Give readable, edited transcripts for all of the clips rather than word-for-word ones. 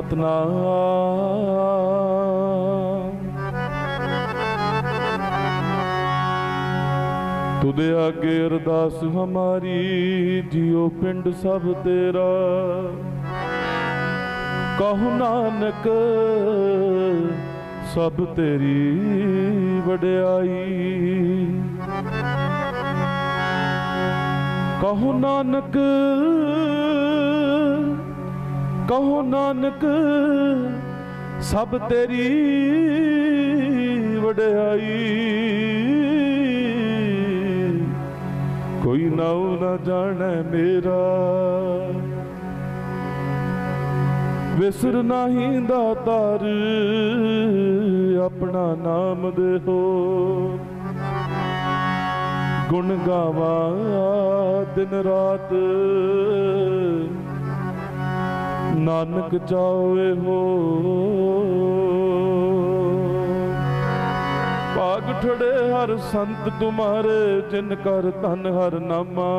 सतनाम। तुदे आगे अरदास हमारी, जियो पिंड सब तेरा। कहु नानक सब तेरी वड्याई। कहु नानक, कहो नानक सब तेरी वड्याई। कोई नाऊ न जाने मेरा, विसर नाही दातार अपना नाम देहो। गुण गावा दिन रात नानक चावे हो। भाग ठड़े हर संत तुम्हारे, जिन कर तन हर नामा।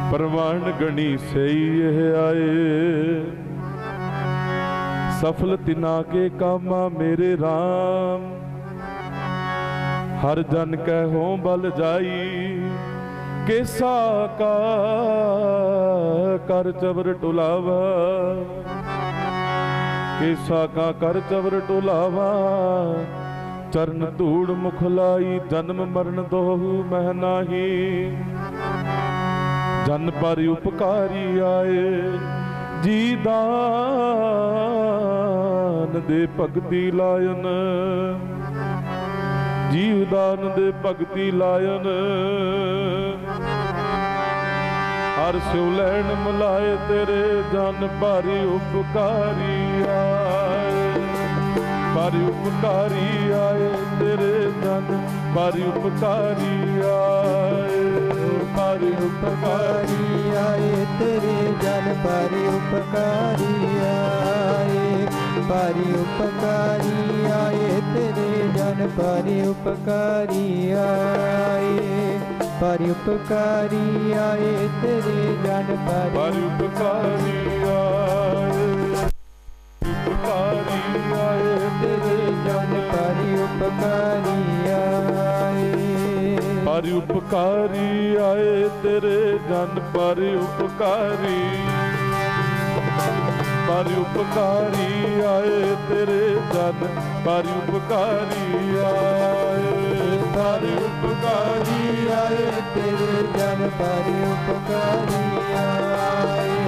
प्रमाण गणी सही यह आए, सफल तिना के कामा मेरे राम। हर जन कहो बल जाई, केसा का कर चबर टुलावा। केसा का कर चबर टुलावा, चरण धूड़ मुख लाई। जन्म मरण दोहु मह नाही, जन पर उपकारी आए। जी दान दे भगति लायन, जीवदान दे भगति लायन। हर सिव लैन मिलाए तेरे, जन भारी उपकारी आए। भारी उपकारी आए तेरे, जन भारी उपकारी आए। भारी उपकारी आए तेरे, जन भारी उपकारी आए। भारी उपकारी आए तेरे, जन भारी उपकारी आए। भारी उपकारी आए तेरे, जन भारी उपकारी आए। उपकारी आए तेरे, जन भारी उपकारी आए। भारी उपकारी आए तेरे, जन भारी उपकारी। भारी उपकारी आए तेरे, जन भारी उपकारी आए। भारी उपकारी आए तेरे, जन भारी उपकारी आए।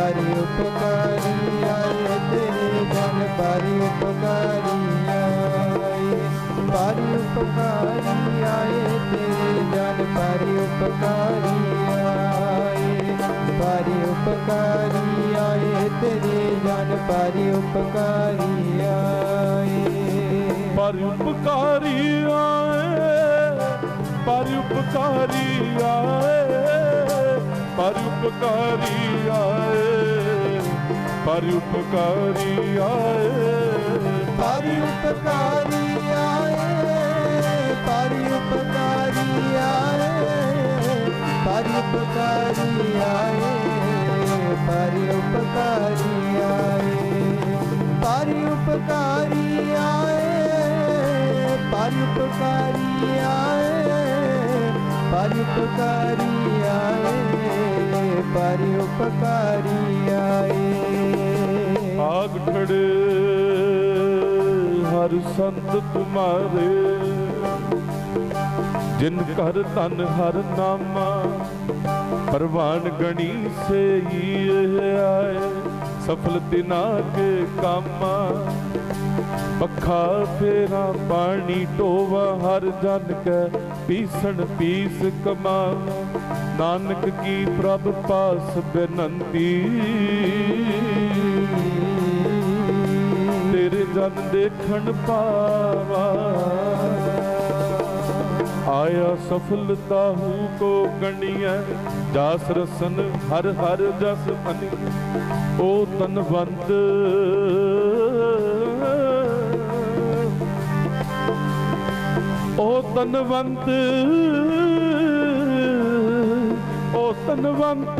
भारी उपकारी आए तेरे, जन भारी उपकारी आए। भारी उपकारी आए तेरे, जन भारी उपकारी आए। भारी उपकारी आए तेरे, जन भारी उपकारी आए। भारी उपकारी आए, भारी उपकारी आए। भारी उपकारी आए, भारी उपकारी आए। भारी उपकारी आए, भारी उपकारी आए। भारी उपकारी आए, भारी उपकारी आए। भारी उपकारी आए, भारी उपकारी आए। भारी उपकारी आए, भारी उपकारी आए। भाग ठड़े हर संत तुम्हारे, जिन कर तन हर नामा। परवान गणी से ये आए, सफल तिना के कामा। पखा फेरा पानी टोवा, हर जन के पीसन पीस कमा। नानक की प्रभ पास बेनंती, तेरे जन देखन पावा। आया सफलता हूँ को गणिया, जास रसन हर हर जस अनि। ओ तनवंत ओ तनवंत ओ तनवंत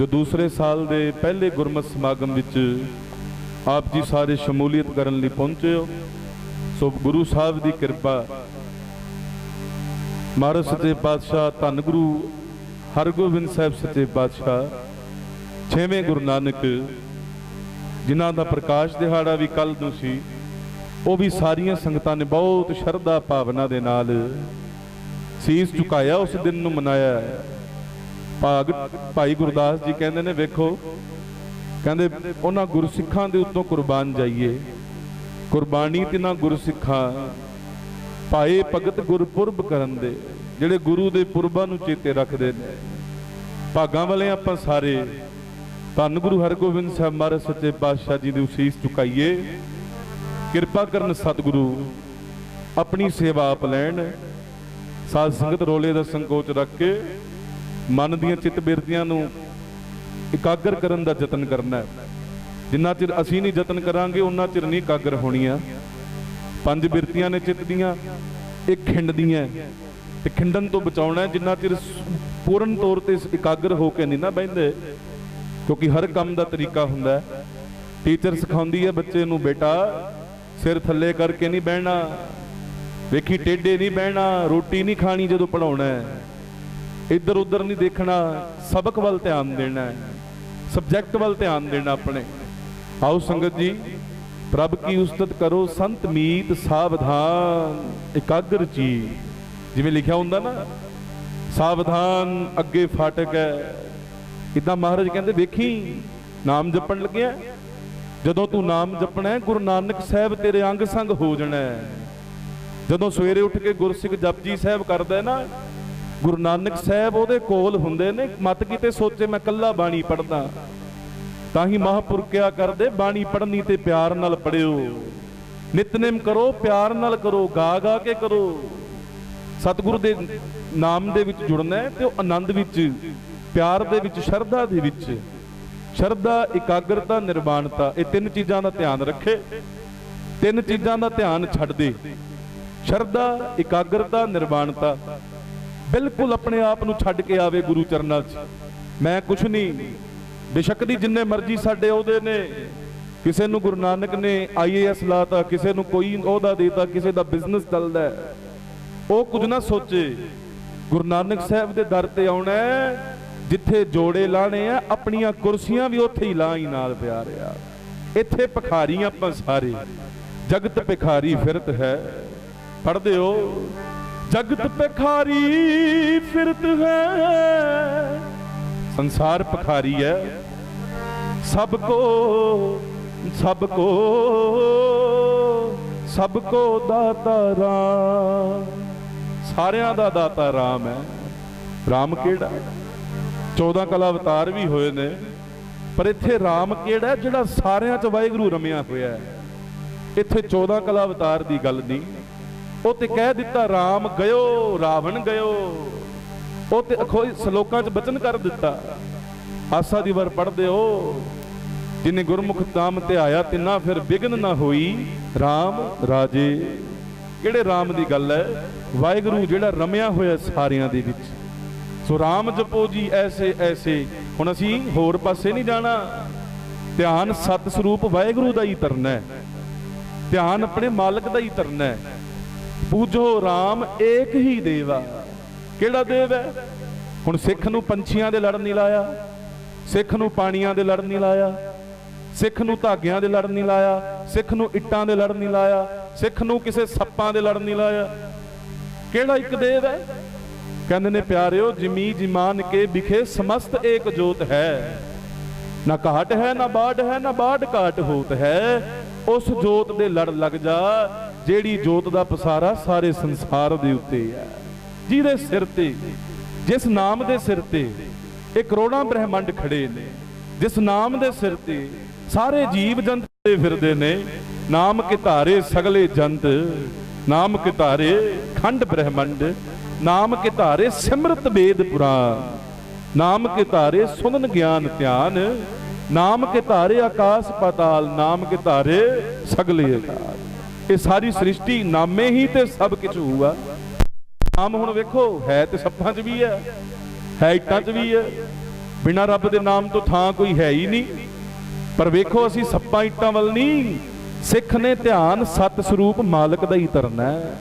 जो दूसरे साल के पहले गुरमत समागम विच आप जी सारे शमूलीयत करन लई पहुंचे हो। सो गुरु साहब की कृपा, महाराज सच्चे पातशाह धन गुरु हरगोबिंद साहब सच्चे पातशाह, 6वें गुरु नानक जिन्हां दा प्रकाश दिहाड़ा भी कल नूं सी, वो भी सारियां संगतां ने बहुत शरधा भावना दे नाल सीस झुकाया, उस दिन नूं मनाया। भाई गुरदास जी कहते ने, वेखो कहते उन्हां गुरसिखां दे उत्तों कुर्बान जाइए, कुर्बानी तिन्हां गुरसिखां पाए भगत गुरपुरब करन दे, जिहड़े गुरु दे पुरबां नूं चेते रखदे ने। भागां वाले आपां सारे धन गुरु हरगोबिंद साहब महाराज सच्चे पातशाह जी दी सीस झुकाइए। किरपा करन सतगुरु अपनी सेवा आप लैण। साध संगत रोले दा संकोच रख के मन दियां चित बिरतियां नूं इकागर करन दा यतन करना है। जिन्ना चिर असीं नहीं यतन करांगे उन्ना चिर नहीं इकागर होणीआं। 5 बिरतियां ने चित दियां, एक खिंडदियां ते खिंडन तो बचाउणा है। जिन्ना चिर पूर्ण तौर ते इकागर हो के नहीं ना बहिंदे, क्योंकि हर काम का तरीका हुंदा है। टीचर सिखाउंदी है बच्चे नूं, बेटा सिर थल्ले करके नहीं बहना, वेखी टेढ़े नहीं बहना, रोटी नहीं खानी जदों पढ़ाउणा है, इधर उधर नहीं देखना, सबक वाल ध्यान देना है, सबजैक्ट वाल ध्यान देना अपने। आओ संगत जी प्रभ की उस्तत करो, संत मीत सावधान एकाग्र चीज। जिवें लिखिया हुंदा ना, सावधान अगे फाटक है, इदां महाराज कहंदे वेखी नाम जपण लग्या, जदों तू नाम जपना है गुरु नानक साहब तेरे अंग संग हो जाना है। जदों सवेरे उठ के गुरसिख जपजी साहब करदा है ना, गुरु नानक साहब उहदे कोल हुंदे ने। मत किते सोचे मैं कल्ला बाणी पढ़दा, तां ही महापुरख क्या करदे, बाणी पढ़नी ते प्यार नाल पढ़ियो, नितनेम करो प्यार नाल करो, गा गा के करो। सतगुरु दे नाम दे विच जुड़ना है ते आनंद विच, प्यार दे विच, शरधा दे विच। शरधा, एकाग्रता, निर्वाणता, ये 3 चीज़ां दा ध्यान रखे, 3 चीज़ां दा ध्यान छड्ड दे। शरधा, एकाग्रता, निर्वाणता, बिल्कुल अपने आप नूं छड्ड के आवे गुरु चरनां च। मैं कुछ नहीं, बेशक दी जिन्ने मर्जी साडे ओहदे ने, किसे नूं गुरु नानक ने IAS लाता, किसे नूं कोई ओहदा देता, किसे दा बिजनेस चलदा है, वो कुछ ना सोचे। गुरु नानक साहब दे दर ते आउणा है, जिथे जोड़े लाने आ, अपनियां कुर्सियां भी उत्थे ही ला ही नाल प्यारिया। इत्थे भिखारी आपां सारे, जगत भिखारी फिरत है। पढ़दे हो, जगत भिखारी फिरत है, संसार भिखारी है, सबको सबको सबको दाता राम, सारियां दा दाता राम है। राम केड़ा? 14 कला अवतार भी होए ने, पर इत्थे राम केड़ा जिहड़ा सारियां च वाहिगुरू रमिया होया है। इत्थे 14 कला अवतार दी गल नहीं, वो ते कह दिता राम गयो रावण गयो, वो ते अखोई सलोकां च बचन कर दिता। आसा दी वार पढ़दे हो, जिन्हें गुरमुख नाम ते आया तिना फिर बिघन ना होई राम राजे। किहड़े राम दी गल है? वाहिगुरू जिहड़ा रमिया होया सारियां दे विच। सो राम जपो जी ऐसे ऐसे। हुण असीं होर पासे नहीं जाना, ध्यान सत स्वरूप वाहिगुरू दा ही तरना है, ध्यान अपने मालक दा ही तरना है। पूजो राम एक ही देवा। किहड़ा देव है? हुण सिख नूं पंछियां दे लड़ नहीं लाया, सिख नूं पाणियां दे लड़ नहीं लाया, सिख नूं धागियां दे लड़ नहीं लाया, सिख नूं इट्टां दे लड़ नहीं लाया, सिख नूं किसे सप्पां दे लड़ नहीं लाया। किहड़ा एक देव है? कहते ने प्यारिओ, जिमी जिमान के बिखे समस्त एक जोत है, ना घाट है ना बाढ़ है, ना बाढ़ घाट होत है। उस जोत दे लड़ लग जा जेड़ी जोत दा पसारा सारे संसार दे उत्ते है, जिहदे सिर ते, जिस नाम दे सिर ते एक करोड़ां ब्रह्मंड खड़े ने, जिस नाम दे सिर ते सारे जीव जंत फिरदे ने। नाम के धारे सगले जंत, नाम के धारे खंड ब्रह्मंड, नाम के धारे सिमरत वेद पुराण, नाम के धारे सुनन ज्ञान ध्यान, नाम के धारे आकाश पाताल, नाम के धारे सगले अकाल। ये सारी सृष्टि नामे ही ते सब कुछ हुआ। नाम हुण वेखो है ते सप्पां च भी है इट्टां च भी है, बिना रब दे नाम तो थां कोई है ही नहीं। पर वेखो असी सप्पां इट्टां वल नहीं, सिख ने ध्यान सत स्वरूप मालिक दा ही धरना है,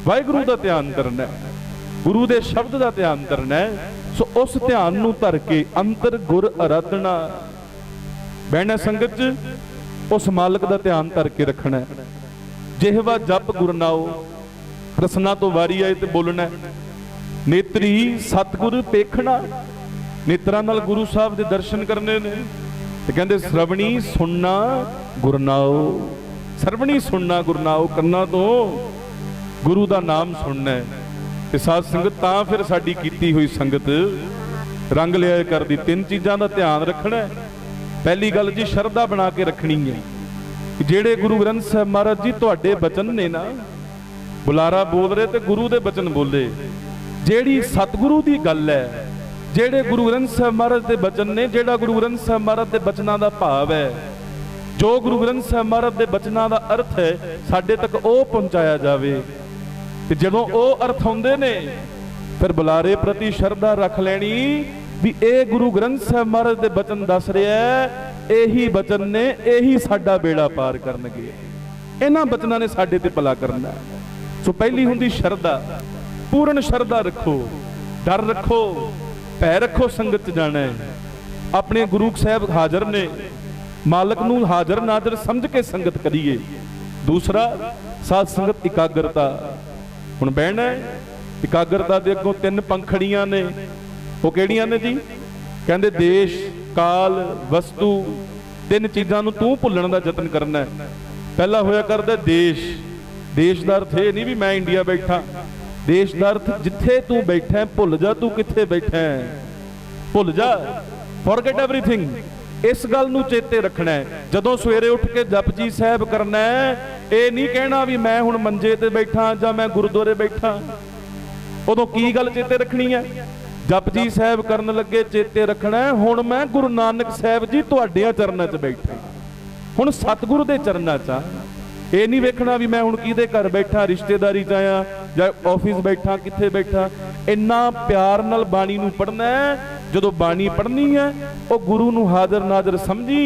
वाहिगुरू दा ध्यान धरना है, गुरु दे शब्द दा ध्यान धरना है। सो उस ध्यान नूं धर के अंतर गुर आराधना बहना संगत च, उस मालिक दा ध्यान धर के रखना है। जिहवा जप गुरनाओ, रसना तो वारी आए तो बोलना है। नेत्री सतगुर पेखना, नेत्रां नाल गुरु साहब दे दर्शन करने ने। ते कहंदे श्रवणी सुनना गुरनाओ, श्रवणी सुनना गुरनाओ, कन्ना तो गुरु दा नाम सुनना है। ते साध संगत तां फिर साडी कीती हुई संगत रंग लिया करदी। तीन चीज़ां दा ध्यान रखना है। पहली गल जी शरधा बना के रखनी है। जेड़े गुरु ग्रंथ साहब महाराज जी तुहाडे बचन ने ना, बुलारा बोल रहे ते गुरु दे बचन बोले, जेड़ी सतगुरु दी गल है, जेड़े गुरु ग्रंथ साहब महाराज दे बचन ने, जेड़ा गुरु ग्रंथ साहब महाराज दे बचनां दा भाव है, जो गुरु ग्रंथ साहब महाराज दे बचनां दा अर्थ है, साडे तक ओ पहुंचाया जावे। ते जदों ओ अर्थ आउंदे ने फिर बुलारे प्रति शरधा रख लैनी भी ए गुरु ग्रंथ साहब महाराज दे बचन दस रहा है, यही बचन ने यही साडा बेड़ा पार करनगे, इन्हां बचनां ने साडे ते भला करना। सो पहली हुंदी शरधा, पूर्ण शरधा रखो, डर रखो, भै रखो, संगत च जाना है। अपने गुरु साहब हाजर ने, मालक नूं हाजर नाजर समझ के संगत करिए। दूसरा साध संगत इकाग्रता। हुण बहना है, इकाग्रता दे अगों तीन पंखड़ियां ने, वो किहड़ियां ने जी? कहंदे देश काल वस्तु, तीन चीज़ां नूं तूं भुल्लण दा यतन करना है। पहला होया करदा देश। देश दा अर्थ ये नहीं भी मैं इंडिया बैठा, देश दा अर्थ जिथे तू बैठा है भुल जा तू किथे बैठा है, भुल जा, फॉरगेट एवरीथिंग। इस गल नूं चेते रखना है। जदों सवेरे उठ के जपजी साहब करना है, ये नहीं कहना भी मैं हुण मंजे ते बैठा जां मैं गुरुद्वारे बैठा। उदों की गल चेते रखनी है? जपजी साहब करन लगे चेते रखना है हुण मैं गुरु नानक साहब जी तुहाडियां चरनां च बैठा, हुण सतगुरु दे चरनां च। ये नहीं वेखना भी मैं हुण किहदे घर बैठा, रिश्तेदारी च आया जां ऑफिस बैठा, कित्थे बैठा। इन्ना प्यार नाल बाणी नूं पढ़ना है। जदों बाणी पढ़नी है वो गुरु नूं हाज़र नाज़र समझी,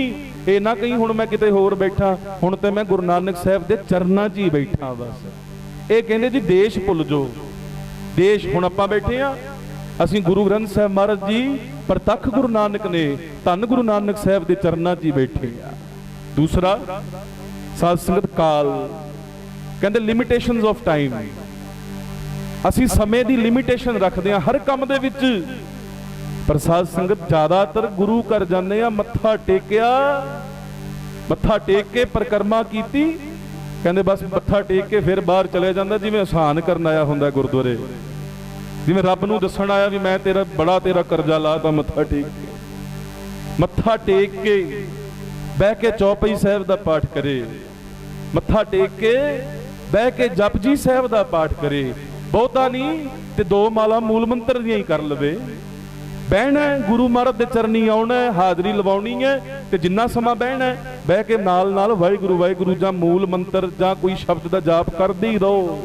ये ना कहीं हुण मैं किते होर बैठा, हुण ते मैं गुरु नानक साहब दे चरनां च ही बैठा बस। ये कहंदे जी देश भुल जो। देश हुण आपां बैठे आ, ਅਸੀਂ गुरु ग्रंथ साहब महाराज जी प्रतख गुरु नानक ने, धन गुरु नानक साहब के चरनां च ही बैठे आ। दूसरा साध संगत काल, कहते लिमिटेशनस ऑफ टाइम। असी समय की लिमिटेशन रखते हैं हर काम दे विच, पर साध संगत ज़्यादातर गुरु घर जाने आ, मत्था टेकिया, मत्था टेक के परिक्रमा कीती, कहते बस मत्था टेक के फिर बाहर चले जाता, जिवें आसान करन आया हुंदा गुरुद्वारे, जिवें रब नूं दस्सण आया भी मैं तेरा बड़ा तेरा करजा लाता। मत्था टेक के, मत्था टेक के बह के चौपाई साहब का पाठ करे, मत्था टेक के बह के जपजी साहब का पाठ करे, बहुता नहीं ते दो माला मूल मंत्र दियां ही कर लवे। बहना है गुरु महाराज दे चरनी आउणा है, हाजरी लवाउणी है, ते जिन्ना समा बहना है बह के नाल नाल वाहिगुरू जां मूल मंत्र जां कोई शब्द का जाप करदे ही रहो।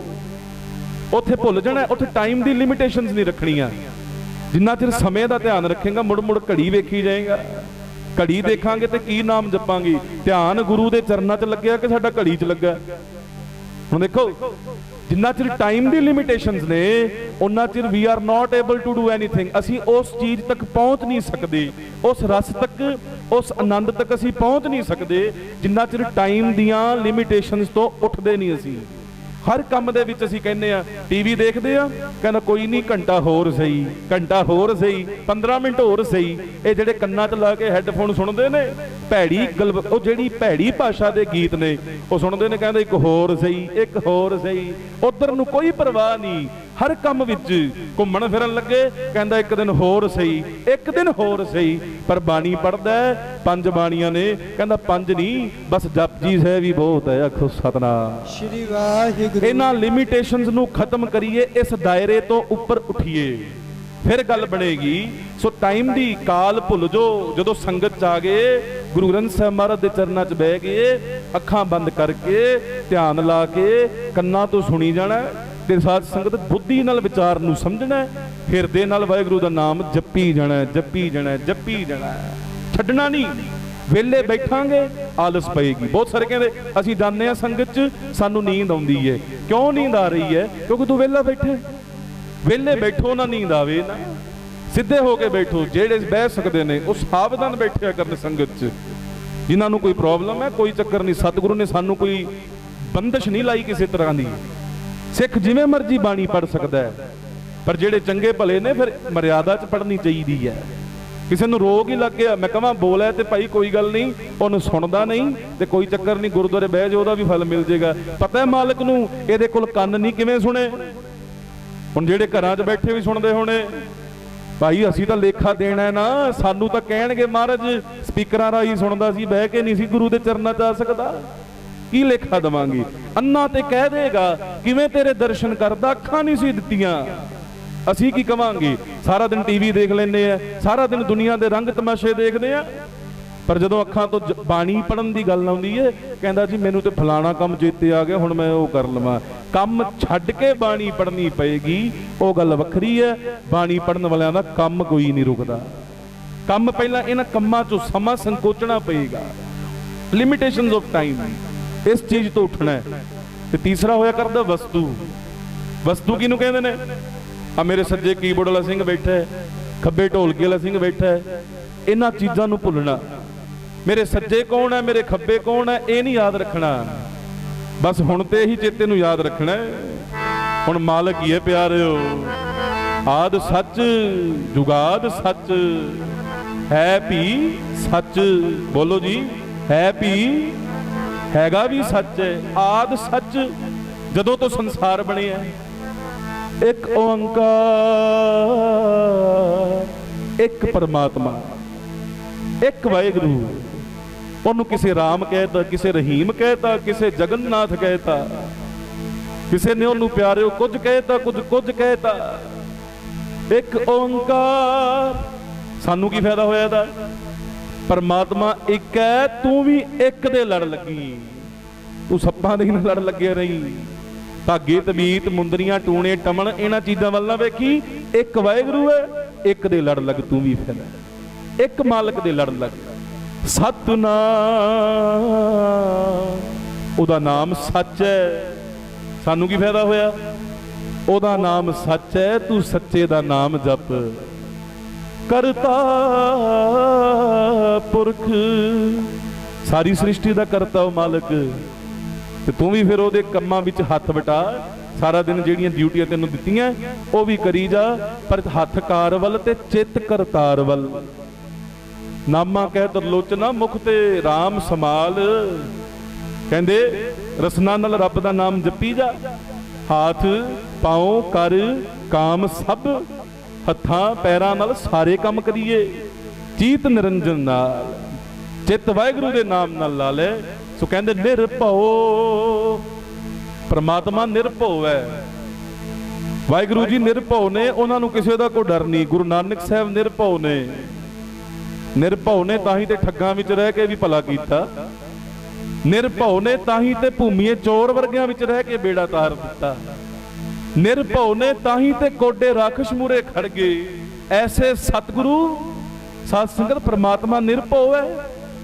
उत्थे भुल जाना, उत्थे टाइम की लिमिटेशनस नहीं रखनियां। जिन्ना चिर समय का ध्यान रखेगा मुड़ मुड़ घड़ी वेखी जाएगा, घड़ी देखांगे तो की नाम जपांगे। ध्यान गुरु के चरनां च लग्या कि साडा घड़ी च लगा। हुण देखो जिन्ना चिर टाइम की लिमिटेशनस ने उन्ना चिर we are not able to do anything. असी उस चीज़ तक पहुँच नहीं सकते, उस रस तक, उस आनंद तक असी पहुँच नहीं सकते जिन्ना चिर टाइम दियां लिमिटेशनस तो उठते नहीं। असी हर काम दे विच असीं कहने आ, टीवी देखते आ कहना कोई नहीं घंटा होर सही, घंटा होर सही, 15 मिनट होर सही। ये जिहड़े कन्नां च ला के हैडफोन सुनते ने, भैड़ी गल वो जिहड़ी भैड़ी भाषा के गीत ने वो सुनते ने, कहते एक होर सही, एक होर सही, उधर नूं कोई परवाह नहीं। हर काम विच घुम्मण फिरन लगे कहंदा एक दिन होर सही, एक दिन होर सही। पर बाणी पढ़दा पंज बाणियां ने, कहंदा पंज नहीं बस जपजी साहब ही बहुत है, आखो सतनाम श्री वाहिगुरू। इन्हां लिमिटेशनस नूं खत्म करिए, इस दायरे तो उपर उठिए, फिर गल बनेगी। सो टाइम दी काल भुल जो। जदों संगत च आ गए, गुरु ग्रंथ साहब महाराज दे चरनां च बह गए, अखां बंद करके ध्यान ला के कन्नां तो सुनी जाना, ਤੇ ਸਾਧ ਸੰਗਤ ਬੁੱਧੀ ਨਾਲ ਵਿਚਾਰ ਨੂੰ ਸਮਝਣਾ, ਹਿਰਦੇ ਨਾਲ ਵਾਹਿਗੁਰੂ ਦਾ ਨਾਮ ਜਪੀ ਜਾਣਾ, ਜਪੀ ਜਾਣਾ, ਜਪੀ ਜਾਣਾ, ਛੱਡਣਾ ਨਹੀਂ। ਵੇਲੇ ਬੈਠਾਂਗੇ ਆਲਸ ਪਏਗੀ। ਬਹੁਤ ਸਾਰੇ ਕਹਿੰਦੇ ਅਸੀਂ ਜਾਂਦੇ ਹਾਂ ਸੰਗਤ 'ਚ, ਸਾਨੂੰ ਨੀਂਦ ਆਉਂਦੀ ਹੈ। ਕਿਉਂ ਨੀਂਦ ਆ ਰਹੀ ਹੈ? ਕਿਉਂਕਿ ਤੂੰ ਵਿਹਲਾ ਬੈਠਾ। ਵਿਹਲੇ ਬੈਠੋ ਨਾ ਨੀਂਦ ਆਵੇ ਨਾ, ਸਿੱਧੇ ਹੋ ਕੇ ਬੈਠੋ। ਜਿਹੜੇ ਬਹਿ ਸਕਦੇ ਨੇ ਉਹ ਸਾਵਧਾਨ ਬੈਠਿਆ ਕਰਨ ਸੰਗਤ 'ਚ। ਜਿਨ੍ਹਾਂ ਨੂੰ ਕੋਈ ਪ੍ਰੋਬਲਮ ਹੈ ਕੋਈ ਚੱਕਰ ਨਹੀਂ, ਸਤਿਗੁਰੂ ਨੇ ਸਾਨੂੰ ਕੋਈ ਬੰਦਸ਼ ਨਹੀਂ ਲਾਈ ਕਿਸੇ ਤਰ੍ਹਾਂ ਦੀ। ਸਿੱਖ ਜਿਵੇਂ ਮਰਜ਼ੀ ਬਾਣੀ ਪੜ੍ਹ ਸਕਦਾ ਹੈ, ਪਰ ਜਿਹੜੇ ਚੰਗੇ ਭਲੇ ਨੇ ਫਿਰ ਮਰਿਆਦਾ 'ਚ ਪੜ੍ਹਨੀ ਚਾਹੀਦੀ ਹੈ। ਕਿਸੇ ਨੂੰ ਰੋਗ ਹੀ ਲੱਗ ਗਿਆ, ਮੈਂ ਕਹਾਂ ਬੋਲਿਆ ਤੇ ਭਾਈ ਕੋਈ ਗੱਲ ਨਹੀਂ, ਉਹਨੂੰ ਸੁਣਦਾ ਨਹੀਂ ਤੇ ਕੋਈ ਚੱਕਰ ਨਹੀਂ, ਗੁਰਦੁਆਰੇ ਬਹਿ ਜਾ, ਉਹਦਾ ਵੀ ਫਲ ਮਿਲ ਜਾਏਗਾ। ਪਤਾ ਹੈ ਮਾਲਕ ਨੂੰ ਇਹਦੇ ਕੋਲ ਕੰਨ ਨਹੀਂ, ਕਿਵੇਂ ਸੁਣੇ? ਹੁਣ ਜਿਹੜੇ ਘਰਾਂ 'ਚ ਬੈਠੇ ਵੀ ਸੁਣਦੇ ਹੋਣੇ, ਭਾਈ ਅਸੀਂ ਤਾਂ ਲੇਖਾ ਦੇਣਾ ਨਾ, ਸਾਨੂੰ ਤਾਂ ਕਹਿਣਗੇ ਮਹਾਰਾਜ ਸਪੀਕਰਾਂ ਰਾਹੀਂ ਸੁਣਦਾ ਸੀ, ਬਹਿ ਕੇ ਨਹੀਂ ਸੀ ਗੁਰੂ ਦੇ ਚਰਨਾਂ 'ਚ ਆ ਸਕਦਾ, ਕੀ ਲੇਖਾ ਦੇਵਾਂਗੇ? ਅੰਨਾ ਤੇ ਕਹਿ ਦੇਗਾ ਕਿਵੇਂ ਤੇਰੇ ਦਰਸ਼ਨ ਕਰਦਾ, ਅੱਖਾਂ ਨਹੀਂ ਸੀ ਦਿੱਤੀਆਂ, ਅਸੀਂ ਕੀ ਕਵਾਂਗੇ? ਸਾਰਾ ਦਿਨ ਟੀਵੀ ਦੇਖ ਲੈਂਦੇ ਆ, ਸਾਰਾ ਦਿਨ ਦੁਨੀਆ ਦੇ ਰੰਗ ਤਮਾਸ਼ੇ ਦੇਖਦੇ ਆ, ਪਰ ਜਦੋਂ ਅੱਖਾਂ ਤੋਂ ਬਾਣੀ ਪੜਨ ਦੀ ਗੱਲ ਆਉਂਦੀ ਹੈ, ਕਹਿੰਦਾ ਜੀ ਮੈਨੂੰ ਤੇ ਫਲਾਣਾ ਕੰਮ ਚੇਤੇ ਆ ਗਿਆ, ਹੁਣ ਮੈਂ ਉਹ ਕਰ ਲਵਾਂ। ਕੰਮ ਛੱਡ ਕੇ ਬਾਣੀ ਪੜਨੀ ਪਏਗੀ, ਉਹ ਗੱਲ ਵੱਖਰੀ ਹੈ। ਬਾਣੀ ਪੜਨ ਵਾਲਿਆਂ ਦਾ ਕੰਮ ਕੋਈ ਨਹੀਂ ਰੁਕਦਾ। ਕੰਮ ਪਹਿਲਾਂ ਇਹਨਾਂ ਕੰਮਾਂ 'ਚੋਂ ਸਮਾਂ ਸੰਕੋਚਣਾ ਪਏਗਾ, ਲਿਮਿਟੇਸ਼ਨਸ ਆਫ ਟਾਈਮ, ਇਸ ਚੀਜ਼ ਤੋਂ ਉੱਠਣਾ ਹੈ। ਤੇ ਤੀਸਰਾ ਹੋਇਆ ਕਰਦਾ ਵਸਤੂ। ਵਸਤੂ ਕਿਹਨੂੰ ਕਹਿੰਦੇ ਨੇ? ਆ ਮੇਰੇ ਸੱਜੇ ਕੀਬੋਰਡ ਵਾਲਾ ਸਿੰਘ ਬੈਠਾ ਹੈ, ਖੱਬੇ ਢੋਲਕੀ ਵਾਲਾ ਸਿੰਘ ਬੈਠਾ ਹੈ, ਇਹਨਾਂ ਚੀਜ਼ਾਂ ਨੂੰ ਭੁੱਲਣਾ। ਮੇਰੇ ਸੱਜੇ ਕੌਣ ਹੈ, ਮੇਰੇ ਖੱਬੇ ਕੌਣ ਹੈ, ਇਹ ਨਹੀਂ ਯਾਦ ਰੱਖਣਾ। ਬਸ ਹੁਣ ਤੇ ਇਹੀ ਚੇਤੇ ਨੂੰ ਯਾਦ ਰੱਖਣਾ। ਹੁਣ ਮਾਲਕ ਹੀ ਹੈ ਪਿਆਰਿਓ, ਆਦ ਸੱਚ ਜੁਗਾਦ ਸੱਚ, ਹੈ ਵੀ ਸੱਚ। ਬੋਲੋ ਜੀ, ਹੈ ਵੀ, ਹੈਗਾ ਵੀ ਸੱਚ ਹੈ। ਆਦ ਸੱਚ, ਜਦੋਂ ਤੋਂ ਸੰਸਾਰ ਬਣਿਆ, ਇੱਕ ਓੰਕਾਰ, ਇੱਕ ਪਰਮਾਤਮਾ, ਇੱਕ ਵਾਹਿਗੁਰੂ। ਉਹਨੂੰ ਕਿਸੇ ਰਾਮ ਕਹਿਤਾ, ਕਿਸੇ ਰਹੀਮ ਕਹਿਤਾ, ਕਿਸੇ ਜਗਨਨਾਥ ਕਹਿਤਾ, ਕਿਸੇ ਨੇ ਉਹਨੂੰ ਪਿਆਰਿਓ ਕੁਝ ਕਹਿਤਾ, ਕੁਝ ਕਹਿਤਾ। ਇੱਕ ਓੰਕਾਰ। ਸਾਨੂੰ ਕੀ ਫਾਇਦਾ ਹੋਇਆ ਇਹਦਾ? ਪਰਮਾਤਮਾ ਇੱਕ ਹੈ, ਤੂੰ ਵੀ ਇੱਕ ਦੇ ਲੜ ਲੱਗੀ। ਤੂੰ ਸੱਪਾਂ ਦੇ ਨਾਲ ਲੜ ਲੱਗਿਆ ਰਹੀ, ਧਾਗੇ ਤਵੀਤ ਮੁੰਦਰੀਆਂ ਟੂਣੇ ਟਮਣ ਇਹਨਾਂ ਚੀਜ਼ਾਂ ਵੱਲ ਨਾ ਵੇਖੀ। ਇੱਕ ਵਾਹਿਗੁਰੂ ਹੈ, ਇੱਕ ਦੇ ਲੜ ਲੱਗ ਤੂੰ ਵੀ। ਫਿਰ ਇੱਕ ਮਾਲਕ ਦੇ ਲੜ ਲੱਗ। ਸਤਨਾਮ, ਉਹਦਾ ਨਾਮ ਸੱਚ ਹੈ। ਸਾਨੂੰ ਕੀ ਫਾਇਦਾ ਹੋਇਆ? ਉਹਦਾ ਨਾਮ ਸੱਚ ਹੈ, ਤੂੰ ਸੱਚੇ ਦਾ ਨਾਮ ਜਪ। ਕਰਤਾ ਪੁਰਖ, ਸਾਰੀ ਸ੍ਰਿਸ਼ਟੀ ਦਾ ਕਰਤਾ ਉਹ ਮਾਲਕ, ਤੇ ਤੂੰ ਵੀ ਫਿਰ ਉਹਦੇ ਕੰਮਾਂ ਵਿੱਚ ਹੱਥ ਵਟਾ। ਸਾਰਾ ਦਿਨ ਜਿਹੜੀਆਂ ਡਿਊਟੀਆਂ ਤੈਨੂੰ ਦਿੱਤੀਆਂ ਉਹ ਵੀ ਕਰੀ ਜਾ, ਪਰ ਹੱਥ ਕਾਰ ਵੱਲ ਤੇ ਚਿੱਤ ਕਰਤਾਰ ਵੱਲ। ਨਾਮਾ ਕਹਿ ਤਰਲੋਚਨਾ, ਮੁਖ ਤੇ ਰਾਮ ਸਮਾਲ। ਕਹਿੰਦੇ ਰਸਨਾ ਨਾਲ ਰੱਬ ਦਾ ਨਾਮ ਜਪੀ ਜਾ। ਹਾਥ ਪਾਉ ਕਰ ਕਾਮ ਸਭ, ਹੱਥਾਂ ਪੈਰਾਂ ਨਾਲ ਸਾਰੇ ਕੰਮ ਕਰੀਏ। ਚੀਤ ਨਿਰੰਜਨ ਨਾਲ, ਚਿੱਤ ਵਾਹਿਗੁਰੂ ਦੇ ਨਾਮ ਨਾਲ ਲਾ ਲੈ। ਸੋ ਕਹਿੰਦੇ ਨਿਰਭਉ, ਪਰਮਾਤਮਾ ਨਿਰਭਉ ਹੈ। ਵਾਹਿਗੁਰੂ ਜੀ ਨਿਰਭਉ ਨੇ, ਉਹਨਾਂ ਨੂੰ ਕਿਸੇ ਦਾ ਕੋਈ ਡਰ ਨਹੀਂ। ਗੁਰੂ ਨਾਨਕ ਸਾਹਿਬ ਨਿਰਭਉ ਨੇ। ਨਿਰਭਉ ਨੇ ਤਾਂ ਹੀ ਤੇ ਠੱਗਾਂ ਵਿੱਚ ਰਹਿ ਕੇ ਵੀ ਭਲਾ ਕੀਤਾ। ਨਿਰਭਉ ਨੇ ਤਾਂ ਹੀ ਤੇ ਭੂਮੀਏ ਚੋਰ ਵਰਗਿਆਂ ਵਿੱਚ ਰਹਿ ਕੇ ਬੇੜਾ ਤਾਰ ਦਿੱਤਾ। ਨਿਰਭਉ ਨੇ ਤਾਂ ਹੀ ਤੇ ਗੋਡੇ ਰਾਖਸ਼ ਮੂਰੇ ਖੜ ਗਏ। ਐਸੇ ਸਤਿਗੁਰੂ ਸਾਧ ਸੰਗਤ, ਪਰਮਾਤਮਾ ਨਿਰਭਉ ਹੈ।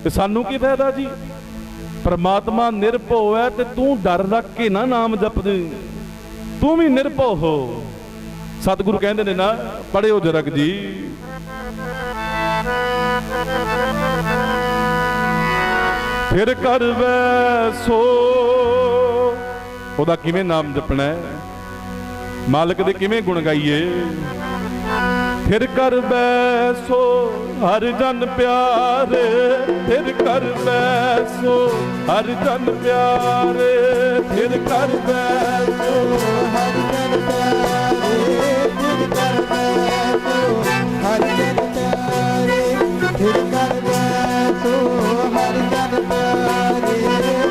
ਤੇ ਸਾਨੂੰ ਕੀ ਫਾਇਦਾ ਜੀ? ਪਰਮਾਤਮਾ ਨਿਰਭਉ ਹੈ ਤੇ ਤੂੰ ਡਰ ਰੱਖ ਕੇ ਨਾ ਨਾਮ ਜਪਦੇ, ਤੂੰ ਵੀ ਨਿਰਭਉ ਹੋ। ਸਤਿਗੁਰੂ ਕਹਿੰਦੇ ਨੇ ਨਾ, ਪੜਿਓ ਜਰਗ ਜੀ। ਫਿਰ ਕਰ ਵੈਸੋ, ਉਹਦਾ ਕਿਵੇਂ ਨਾਮ ਜਪਣਾ ਹੈ, ਮਾਲਕ ਦੇ ਕਿਵੇਂ ਗੁਣ ਗਾਈਏ। ਫਿਰ ਕਰ ਬੈਸੋ ਹਰ ਜਨ ਪਿਆਰੇ, ਫਿਰ ਕਰ ਬੈਸੋ ਹਰ ਜਨ ਪਿਆਰੇ, ਫਿਰ ਕਰ ਬੈਸੋ ਹਰ ਜਨ ਪਿਆਰੇ, ਫਿਰ ਕਰ ਬੈਸੋ ਹਰ ਜਨ ਪਿਆਰੇ, ਫਿਰ ਕਰ ਬੈਸੋ ਹਰ ਜਨ ਪਿਆਰੇ,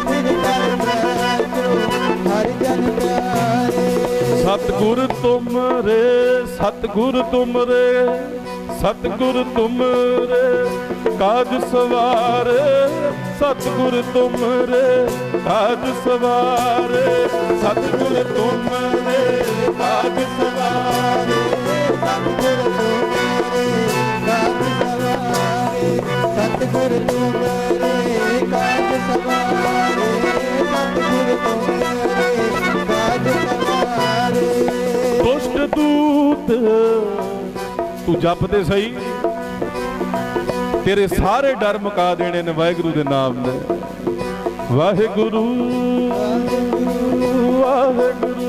ਫਿਰ ਕਰ ਬੈਸੋ ਹਰ ਜਨ ਪਿਆਰੇ। ਸਤਿਗੁਰ ਤੁਮਰੇ, ਸਤਿਗੁਰ ਤੁਮਰੇ, सतगुर तुमरे काज सवारे, सतगुर तुमरे काज सवारे, सतगुर तुमरे काज सवारे, सतगुर तुमरे काज सवारे, सतगुर तुमरे काज सवारे, सतगुर तुमरे काज सवारे। दुष्ट दूत तू जप ते सही, तेरे सारे डर मुका देने ने वाहिगुरु दे नाम ने। वाहिगुरु वाहिगुरु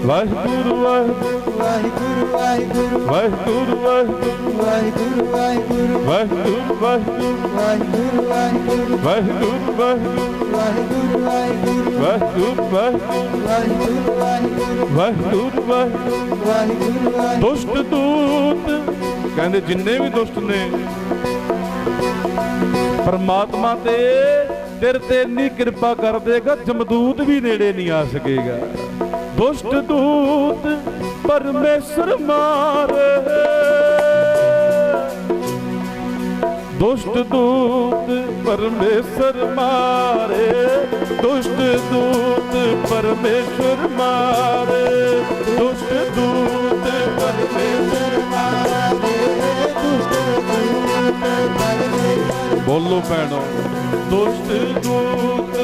वाहिगुरु वाहिगुरु वाहिगुरु वाहिगुरु वाहिगुरु वाहिगुरु वाहिगुरु वाहिगुरु वाहिगुरु वाहिगुरु वाहिगुरु वाहिगुरु वाहिगुरु वाहिगुरु वाहिगुरु वाहिगुरु वाहिगुरु। वाहिगुरु दुष्ट दूत कहंदे जिन्ने भी दुष्ट ने परमात्मा ते तेरे ते इन्नी कृपा कर देगा, जमदूत भी नेड़े नहीं आ सकेगा। दुष्ट दूत परमेश्वर मारे, दुष्ट दूत परमेश्वर मारे, दुष्ट दूत परमेश्वर मारे, दुष्ट दूत परमेश्वर मारे, दुष्ट दूत परमेश्वर। बोलो भैनों, दुष्ट दूत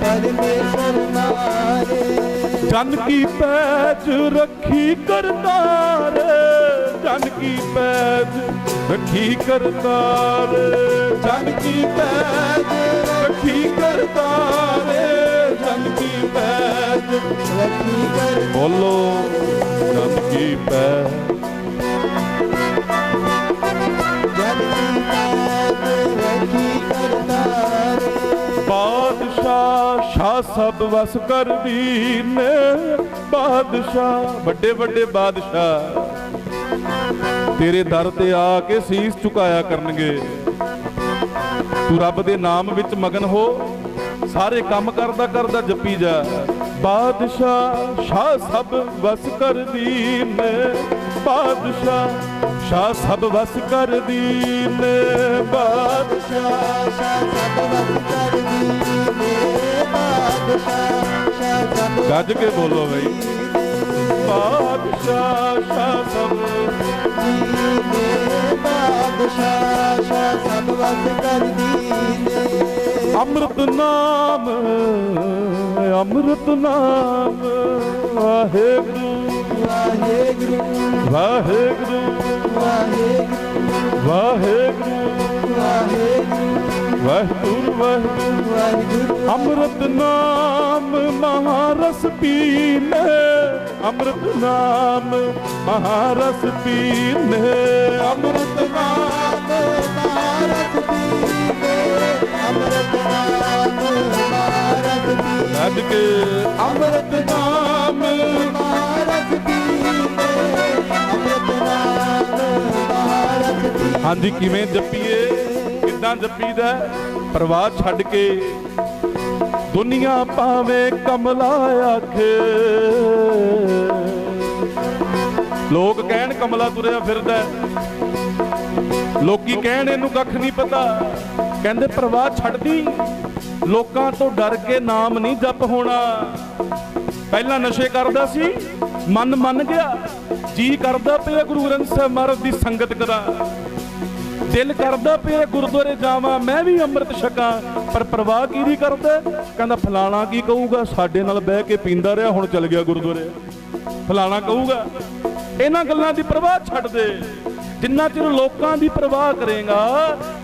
परमेश्वर मारे, जन की पैज रखी करतार, जन की पैज रखी करतार, जन की पैज रखी करतार, जन की पैज रखी कर। बोलो जन की पैज जन की पैज रखी करतार। बादशाह शाह सब वस कर वीर ने, बादशाह बड़े बड़े बादशाह तेरे दर ते आके सीस झुकाया करनगे। तू रब दे नाम विच मगन हो, सारे काम करदा करदा जपी जा। बादशाह शाह सब वस कर वीर ने, बादशाह शाह सब वस कर दीन, बादशाह शाह सब वस कर दीने, बादशाह शाह सब गज के बोलो भाई। बादशाह शाह सब दीने, बादशाह शाह सब वस कर दीने। अमृत नाम अमृत नाम, वाहेगुरु वाहेगुरु वाहेगुरु वाहेगुरु वाहेगुरु वाहेगुरु वाहिगुरु वाहिगुरु। वाहिगुरु अमृत नाम महारस पीने, अमृत नाम महारस पीने, अमृत नाम महारस पीने, अमृत नाम महारस पीने। लद के अमृत नाम महारस पीने, अमृत नाम महारस पीने। हाँ जी, किवें जपीए, किदां जपीदा? परवाह छड्ड के दुनिया पावे कमला आखे। लोग कहण कमला तुरिया फिरदा, लोकी कहण इहनूं कख नहीं पता। कहंदे परवाह छड्डदी, लोकां तो डर के नाम नहीं जप होना। पहला नशे करदा सी, मन मन गया, जी करदा पिया गुरु ग्रंथ साहिब महाराज दी संगत करा, दिल करदा पिया गुरुद्वारे जावां, मैं भी अमृत छकां, पर परवाह की नहीं करदा। कहंदा फलाना की कहूगा, साडे नाल बह के पींदा रहा, हुण चल गया गुरुद्वारे, फलाना कहूगा। इन्हां गल्लां दी परवाह छड्ड दे। जिन्ना चिर लोकां दी परवाह करेगा,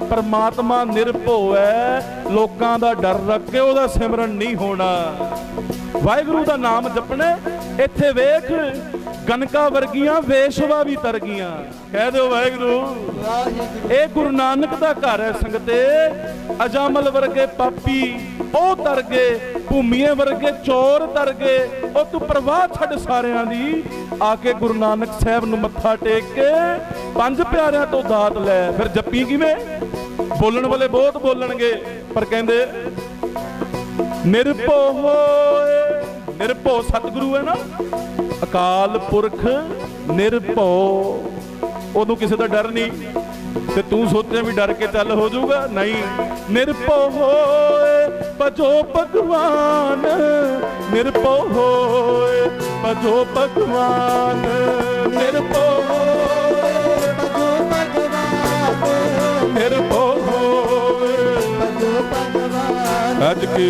परमात्मा निरभो है, लोकां दा डर रख के उहदा सिमरन नहीं होना। वाहिगुरू दा नाम जपना। इत्थे वेख गनका वर्गियां वेशवा भी तर गईयां। कह दो वाहिगुरू। ये गुरु नानक दा घर है संगते। अजामल वर्गे पापी ਉਹ तर गए, भूमीए वर्गे चोर तर गए। ਉਹ तू परवाह छड्ड सारियां दी, आके गुरु नानक साहब नूं मत्था टेक के पंज प्यारिਆਂ ਤੋਂ ਦਾਤ ਲੈ। फिर जप्पी किवें? बोलण वाले बहुत बोलणगे, पर कहंदे निरभो होए ਨਿਰਭਉ ਸਤਿਗੁਰੂ ਹੈ ਨਾ, ਅਕਾਲ ਪੁਰਖ ਨਿਰਭਉ, ਉਹਨੂੰ ਕਿਸੇ ਦਾ ਡਰ ਨਹੀਂ। ਤੇ ਤੂੰ ਸੋਚਿਆ ਵੀ ਡਰ ਕੇ ਚੱਲ ਹੋ ਜਾਊਗਾ, ਨਹੀਂ। ਨਿਰਭਉ ਹੋਏ ਭਜੋ ਭਗਵਾਨ, ਨਿਰਭਉ ਹੋਏ ਭਜੋ ਭਗਵਾਨ, ਨਿਰਭਉ ਹੋਏ ਭਜੋ ਭਗਵਾਨ, ਨਿਰਭਉ ਹੋਏ ਭਜੋ ਭਗਵਾਨ, ਅੱਜ ਕੀ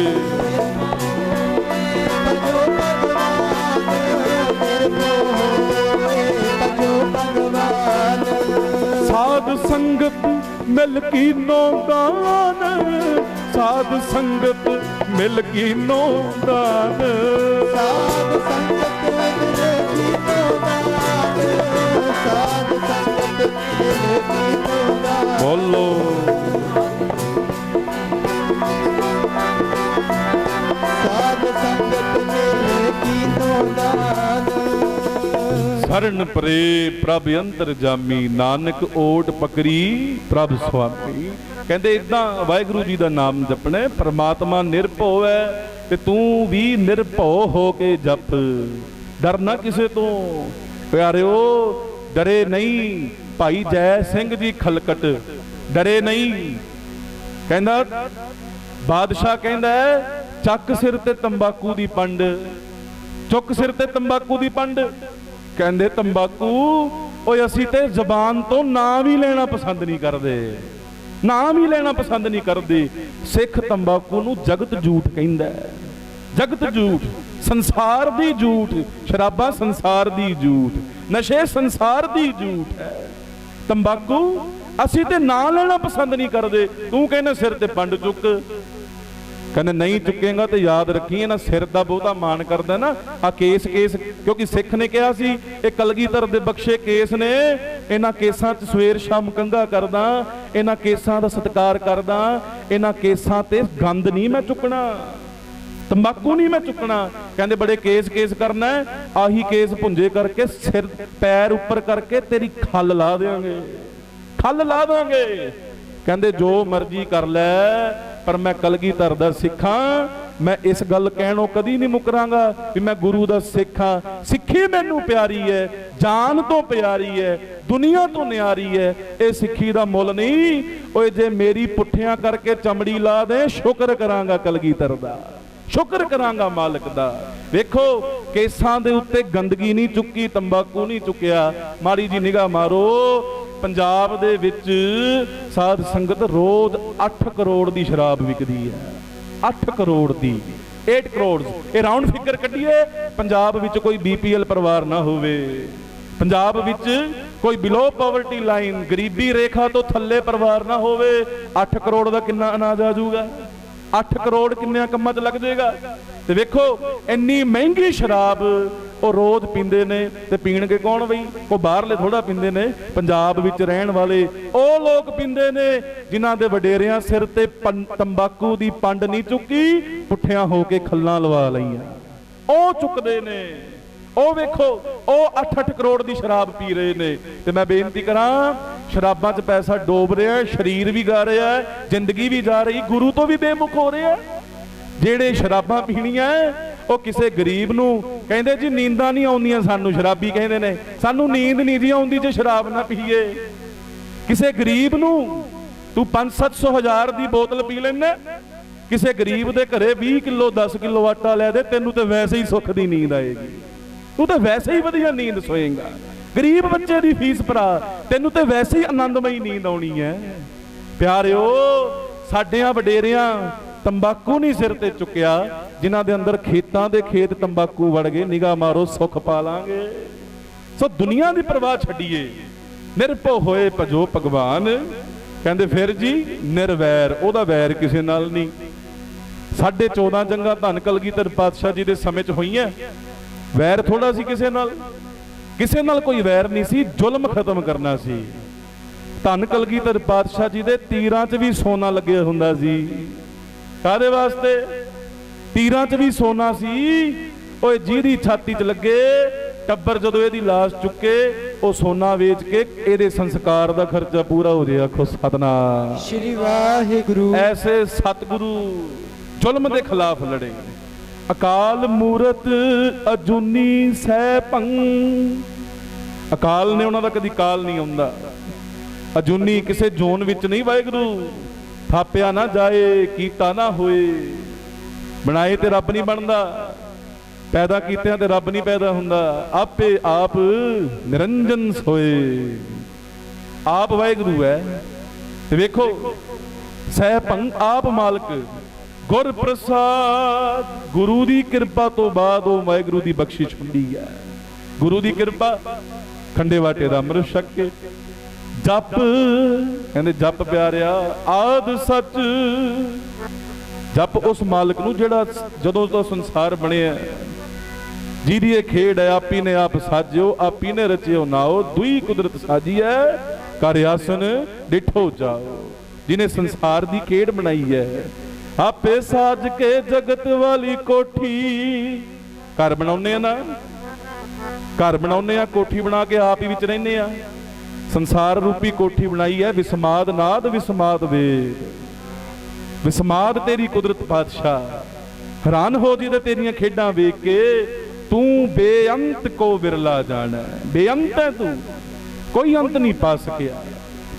ਭਜੋ ਭਗਵਾਨ, ਨਿਰਭਉ ਹੋਏ ਭਜੋ ਭਗਵਾਨ। ਸਾਧ ਸੰਗਤ ਮਿਲ ਕੀਨੋ ਦਾਨ, ਸਾਧ ਸੰਗਤ ਮਿਲ ਕੀਨੋ ਦਾਨ, ਸਾਧ ਸੰਗਤ ਮਿਲ ਕੀਨੋ ਦਾਨ, ਸਾਧ ਸੰਗਤ ਮਿਲ ਕੀਨੋ ਦਾਨ। ਬੋਲੋ ਸਾਧ ਸੰਗਤ ਮਿਲ ਕੀਨੋ ਦਾਨ। ਸਰਨ ਪਰੇ ਪ੍ਰਭ ਅੰਤਰ ਜਾਮੀ, ਨਾਨਕ ਓਟ ਪਕਰੀ ਪ੍ਰਭ ਸੁਆਮੀ। ਕਹਿੰਦੇ ਇਦਾਂ ਵਾਹਿਗੁਰੂ ਜੀ ਦਾ ਨਾਮ ਜਪਣਾ, ਪ੍ਰਮਾਤਮਾ ਨਿਰਭਉ ਹੈ ਤੇ ਤੂੰ ਵੀ ਨਿਰਭਉ ਹੋ ਕੇ ਜਪ। ਡਰਨਾ ਕਿਸੇ ਤੋਂ ਪਿਆਰਿਓ, ਡਰੇ ਨਹੀਂ। ਭਾਈ ਜੈ ਸਿੰਘ ਜੀ ਖਲਕਟ ਡਰੇ ਨਹੀਂ। ਕਹਿੰਦਾ ਬਾਦਸ਼ਾਹ ਕਹਿੰਦਾ ਚੱਕ ਸਿਰ ਤੇ ਤੰਬਾਕੂ ਦੀ ਪੰਡ, ਚੁੱਕ ਸਿਰ ਤੇ ਤੰਬਾਕੂ ਦੀ ਪੰਡ। ਕਹਿੰਦੇ ਤੰਬਾਕੂ, ਓਏ ਅਸੀਂ ਤੇ ਜ਼ਬਾਨ ਤੋਂ ਨਾਂ ਵੀ ਲੈਣਾ ਪਸੰਦ ਨਹੀਂ ਕਰਦੇ, ਨਾਂ ਵੀ ਲੈਣਾ ਪਸੰਦ ਨਹੀਂ ਕਰਦੇ। ਸਿੱਖ ਤੰਬਾਕੂ ਨੂੰ ਜਗਤ ਝੂਠ ਕਹਿੰਦਾ, ਜਗਤ ਝੂਠ, ਸੰਸਾਰ ਦੀ ਝੂਠ, ਸ਼ਰਾਬਾਂ ਸੰਸਾਰ ਦੀ ਝੂਠ, ਨਸ਼ੇ ਸੰਸਾਰ ਦੀ ਝੂਠ ਹੈ। ਤੰਬਾਕੂ ਅਸੀਂ ਤੇ ਨਾਂ ਲੈਣਾ ਪਸੰਦ ਨਹੀਂ ਕਰਦੇ। ਤੂੰ ਕਹਿੰਦਾ ਸਿਰ ਤੇ ਪੰਡ ਚੁੱਕ, ਕਹਿੰਦੇ ਨਹੀਂ ਚੁੱਕੇਗਾ ਤੇ ਯਾਦ ਰੱਖੀ ਨਾ ਸਿਰ ਦਾ ਬਹੁਤਾ ਮਾਣ ਕਰਦਾ ਨਾ ਆ ਕੇਸ, ਕਿਉਂਕਿ ਸਿੱਖ ਨੇ ਕਿਹਾ ਸੀ ਇਹ ਕਲਗੀਧਰ ਦੇ ਬਖਸ਼ੇ ਕੇਸ ਨੇ, ਇਹਨਾਂ ਕੇਸਾਂ 'ਚ ਸਵੇਰ ਸ਼ਾਮ ਕੰਘਾ ਕਰਦਾ, ਇਹਨਾਂ ਕੇਸਾਂ ਦਾ ਸਤਿਕਾਰ ਕਰਦਾ, ਇਹਨਾਂ ਕੇਸਾਂ ਤੇ ਗੰਦ ਨਹੀਂ ਮੈਂ ਚੁੱਕਣਾ, ਤੰਬਾਕੂ ਨਹੀਂ ਮੈਂ ਚੁੱਕਣਾ। ਕਹਿੰਦੇ ਬੜੇ ਕੇਸ ਕਰਨਾ, ਆਹੀ ਕੇਸ ਭੁੰਜੇ ਕਰਕੇ ਸਿਰ ਪੈਰ ਉੱਪਰ ਕਰਕੇ ਤੇਰੀ ਖੱਲ ਲਾ ਦੇਵਾਂਗੇ, ਖੱਲ ਲਾ ਦੇਵਾਂਗੇ। ਕਹਿੰਦੇ ਜੋ ਮਰਜ਼ੀ ਕਰ ਲੈ, ਪਰ ਮੈਂ ਕਲਗੀਧਰ ਦਾ ਸਿੱਖਾਂ। ਮੈਂ ਇਸ ਗੱਲ ਕਹਿਣੋਂ ਕਦੀ ਨਹੀਂ ਮੁਕਰਾਂਗਾ ਵੀ ਮੈਂ ਗੁਰੂ ਦਾ ਸਿੱਖ ਹਾਂ। ਸਿੱਖੀ ਮੈਨੂੰ ਪਿਆਰੀ ਹੈ, ਜਾਨ ਤੋਂ ਪਿਆਰੀ ਹੈ, ਦੁਨੀਆ ਤੋਂ ਨਿਆਰੀ ਹੈ। ਇਹ ਸਿੱਖੀ ਦਾ ਮੁੱਲ ਨਹੀਂ। ਓਏ ਜੇ ਮੇਰੀ ਪੁੱਠਿਆਂ ਕਰਕੇ ਚਮੜੀ ਲਾ ਦੇ, ਸ਼ੁਕਰ ਕਰਾਂਗਾ ਕਲਗੀਧਰ ਦਾ, ਸ਼ੁਕਰ ਕਰਾਂਗਾ ਮਾਲਕ ਦਾ। ਵੇਖੋ ਕੇਸਾਂ ਦੇ ਉੱਤੇ ਗੰਦਗੀ ਨਹੀਂ ਚੁੱਕੀ, ਤੰਬਾਕੂ ਨਹੀਂ ਚੁੱਕਿਆ। ਮਾੜੀ ਜੀ ਨਿਗਾਹ ਮਾਰੋ, ਪੰਜਾਬ ਦੇ ਵਿੱਚ ਸਾਧ ਸੰਗਤ ਰੋਜ਼ 8 ਕਰੋੜ ਦੀ ਸ਼ਰਾਬ ਵਿਕਦੀ ਹੈ, 8 ਕਰੋੜ ਦੀ, 8 ਕਰੋੜ। ਇਹ ਰਾਉਂਡ ਫਿਗਰ ਕੱਢੀਏ, ਪੰਜਾਬ ਵਿੱਚ ਕੋਈ BPL ਪਰਿਵਾਰ ਨਾ ਹੋਵੇ, ਪੰਜਾਬ ਵਿੱਚ ਕੋਈ ਬਿਲੋ ਪਾਵਰਟੀ ਲਾਈਨ, ਗਰੀਬੀ ਰੇਖਾ ਤੋਂ ਥੱਲੇ ਪਰਿਵਾਰ ਨਾ ਹੋਵੇ। 8 ਕਰੋੜ ਦਾ ਕਿੰਨਾ ਅਨਾਜ ਆ ਜਾਊਗਾ? 8 ਕਰੋੜ ਕਿੰਨਿਆਂ ਕੰਮਾਂ 'ਚ ਲੱਗ ਜਾਏਗਾ? ਤੇ ਵੇਖੋ ਇੰਨੀ ਮਹਿੰਗੀ ਸ਼ਰਾਬ ਉਹ ਰੋਜ਼ ਪੀਂਦੇ ਨੇ, ਤੇ ਪੀਣਗੇ ਕੌਣ ਬਈ? ਉਹ ਬਾਹਰਲੇ ਥੋੜਾ ਪੀਂਦੇ ਨੇ, ਪੰਜਾਬ ਵਿੱਚ ਰਹਿਣ ਵਾਲੇ ਉਹ ਲੋਕ ਪੀਂਦੇ ਨੇ ਜਿਨ੍ਹਾਂ ਦੇ ਵਡੇਰਿਆਂ ਸਿਰ ਤੇ ਤੰਬਾਕੂ ਦੀ ਪੰਡ ਨਹੀਂ ਚੁੱਕੀ, ਪੁੱਠਿਆਂ ਹੋ ਕੇ ਖੱਲਾਂ ਲਵਾ ਲਈਆਂ, ਉਹ ਚੁੱਕਦੇ ਨੇ। ਉਹ ਵੇਖੋ ਉਹ 8-8 ਕਰੋੜ ਦੀ ਸ਼ਰਾਬ ਪੀ ਰਹੇ ਨੇ। ਤੇ ਮੈਂ ਬੇਨਤੀ ਕਰਾਂ, ਸ਼ਰਾਬਾਂ 'ਚ ਪੈਸਾ ਡੋਬ ਰਿਹਾ, ਸਰੀਰ ਵੀ ਗਾ ਰਿਹਾ, ਜ਼ਿੰਦਗੀ ਵੀ ਜਾ ਰਹੀ, ਗੁਰੂ ਤੋਂ ਵੀ ਬੇਮੁਖ ਹੋ ਰਿਹਾ। ਜਿਹੜੇ ਸ਼ਰਾਬਾਂ ਪੀਣੀਆਂ ਉਹ ਕਿਸੇ ਗਰੀਬ ਨੂੰ ਕਹਿੰਦੇ ਜੀ ਨੀਂਦਾਂ ਨਹੀਂ ਆਉਂਦੀਆਂ ਸਾਨੂੰ, ਸ਼ਰਾਬੀ ਕਹਿੰਦੇ ਨੇ ਸਾਨੂੰ ਨੀਂਦ ਨਹੀਂ ਜੀ ਆਉਂਦੀ ਜੇ ਸ਼ਰਾਬ ਨਾ ਪੀਏ। ਕਿਸੇ ਗਰੀਬ ਨੂੰ ਤੂੰ 500-700 ਹਜ਼ਾਰ ਦੀ ਬੋਤਲ ਪੀ ਲੈਣਾ, ਕਿਸੇ ਗਰੀਬ ਦੇ ਘਰੇ 20 ਕਿਲੋ 10 ਕਿਲੋ ਆਟਾ ਲੈ ਦੇ, ਤੈਨੂੰ ਤੇ ਵੈਸੇ ਹੀ ਸੁੱਖ ਦੀ ਨੀਂਦ ਆਏਗੀ, ਤੂੰ ਤਾਂ ਵੈਸੇ ਹੀ ਵਧੀਆ ਨੀਂਦ ਸੋਏਗਾ। ਗਰੀਬ ਬੱਚੇ ਦੀ ਫੀਸ ਭਰਾ, ਤੈਨੂੰ ਤੇ ਵੈਸੇ ਹੀ ਆਨੰਦਮਈ ਨੀਂਦ ਆਉਣੀ ਹੈ। ਪਿਆਰਿਓ, ਸਾਡਿਆਂ ਵਡੇਰਿਆਂ ਤੰਬਾਕੂ ਨਹੀਂ ਸਿਰ ਤੇ ਚੁੱਕਿਆ, ਜਿਨ੍ਹਾਂ ਦੇ ਅੰਦਰ ਖੇਤਾਂ ਦੇ ਖੇਤ ਤੰਬਾਕੂ ਵੜ ਗਏ। ਨਿਗਾਹ ਮਾਰੋ, ਸੁੱਖ ਪਾ ਲਾਂਗੇ। ਸੋ ਦੁਨੀਆ ਦੀ ਪਰਵਾਹ ਛੱਡੀਏ, ਨਿਰਭਉ ਹੋਏ ਭਜੋ ਭਗਵਾਨ। ਕਹਿੰਦੇ ਫਿਰ ਜੀ ਨਿਰਵੈਰ, ਉਹਦਾ ਵੈਰ ਕਿਸੇ ਨਾਲ ਨਹੀਂ। 14.5 ਜੰਗਾਂ ਧੰਨ ਕਲਗੀਧਰ ਪਾਤਸ਼ਾਹ ਜੀ ਦੇ ਸਮੇਂ 'ਚ ਹੋਈਆਂ, ਵੈਰ ਥੋੜਾ ਸੀ ਕਿਸੇ ਨਾਲ, ਕਿਸੇ ਨਾਲ ਕੋਈ ਵੈਰ ਨਹੀਂ ਸੀ, ਜ਼ੁਲਮ ਖਤਮ ਕਰਨਾ ਸੀ। ਧੰਨ ਕਲਗੀਧਰ ਪਾਤਸ਼ਾਹ ਜੀ ਦੇ ਤੀਰਾਂ 'ਚ ਵੀ ਸੋਨਾ ਲੱਗਿਆ ਹੁੰਦਾ ਸੀ। ਕਾਹਦੇ ਵਾਸਤੇ? ਤੀਰਾਂ 'ਚ ਵੀ ਸੋਨਾ ਸੀ। ਓਏ ਜਿਹਦੀ ਛਾਤੀ 'ਚ ਲੱਗੇ, ਟੱਬਰ ਜਦੋਂ ਇਹਦੀ ਲਾਸ਼ ਚੁੱਕੇ, ਉਹ ਸੋਨਾ ਵੇਚ ਕੇ ਇਹਦੇ ਸੰਸਕਾਰ ਦਾ ਖਰਚਾ ਪੂਰਾ ਹੋ ਜਾਏ। ਆਖੋ ਸਤਨਾਮ ਸ੍ਰੀ ਵਾਹਿਗੁਰੂ। ਐਸੇ ਸਤਿਗੁਰੂ ਜ਼ੁਲਮ ਦੇ ਖਿਲਾਫ ਲੜੇ। अकाल मूरत अजूनी सैभं। अकाल ने उन्हों का कभी काल नहीं आउंदा। अजूनी किसी जोन विच नहीं वाहिगुरू। थापिया ना जाए कीता ना होए। बनाए ते रब नहीं बनता, पैदा कीतिया ते रब नहीं पैदा हुंदा। आपे आप निरंजन सोए। आप वाहिगुरू है। ते वेखो सैभं आप मालिक। गुर प्रसाद गुरु की किरपा तो बाद वो वाहिगुरू की बख्शिश हुंदी है। गुरु की किरपा खंडे वाटे दा अमृत छक के जप कहंदे जप प्यारिया आद सच। जप उस मालिक नूं जिहड़ा जदों तो संसार बनिया जिहदी ये खेड है आपी ने आप साजियो आपी ने रचियो नाओ दुई कुदरत साजी है कर आसन डिठो जाओ। जिन्हें संसार की खेड बनाई है आपे साज के जगत वाली कोठी। घर बनाउने ना, घर बनाउने कोठी बना के आप ही विच रहिंदे आ। संसार रूपी कोठी बनाई है विस्माद नाद विस्माद वेद। विस्माद तेरी कुदरत पातशाह। हैरान हो जी ते तेरियां खेडां वेख के। तू बेअंत को विरला जाना। बेअंत है तू, कोई अंत नहीं पा सकिया।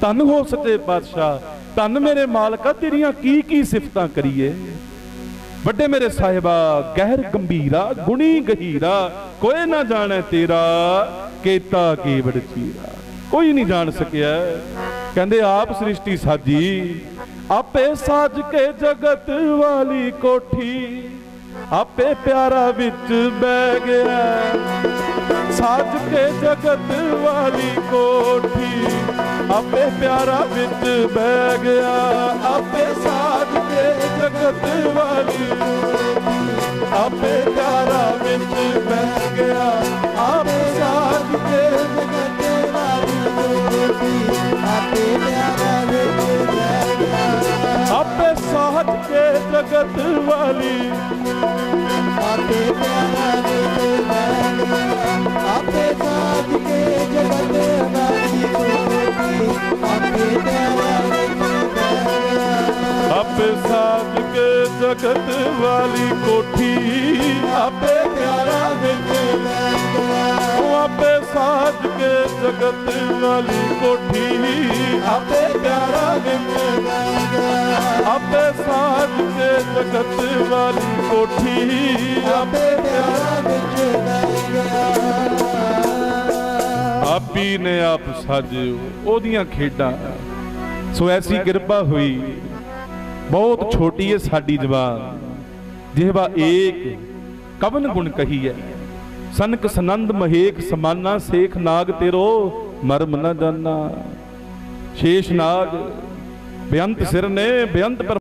धन हो सचे पातशाह, धन मेरे मालका तेरियां की सिफतां करिए। बड़े मेरे साहिबा गहर गंभीरा गुणी गहीरा कोई ना जाने तेरा केता केवड़ चीरा। कोई नहीं जान सकिया। कहंदे आप सृष्टि साजी आपे साज के जगत वाली कोठी। आपे प्यारा विच बह गया साज के जगत वाली कोठी। आपे प्यारा विच बह गया आपे साज के जगत वाली। आपे प्यारा विच बह गया आपे साज के जगत वाली कोठी। आपे प्यारा विच बह गया आपे साज के जगत वाली। आपे प्यारा विच बह गया आपे साज के जगत वाली कोठी। आपे प्यारा विच बह गया आपे साज के जगत वाली कोठी। आपे प्यारा विच बह गया आपे साज के जगत वाली कोठी। आपे प्यारा विच बह गया आपे साज के जगत वाली कोठी। आपे प्यारा विच बह गया आपी ने आप साजियो ओदियां खेडां। सो ऐसी किरपा हुई बहुत छोटी है साडी जबान जिहवा एक कवन गुण कही है। सनक सनंद महेक समाना सेख नाग तेरो मर्म न जाना। शेष नाग बेअंत सिर ने बेअंत पर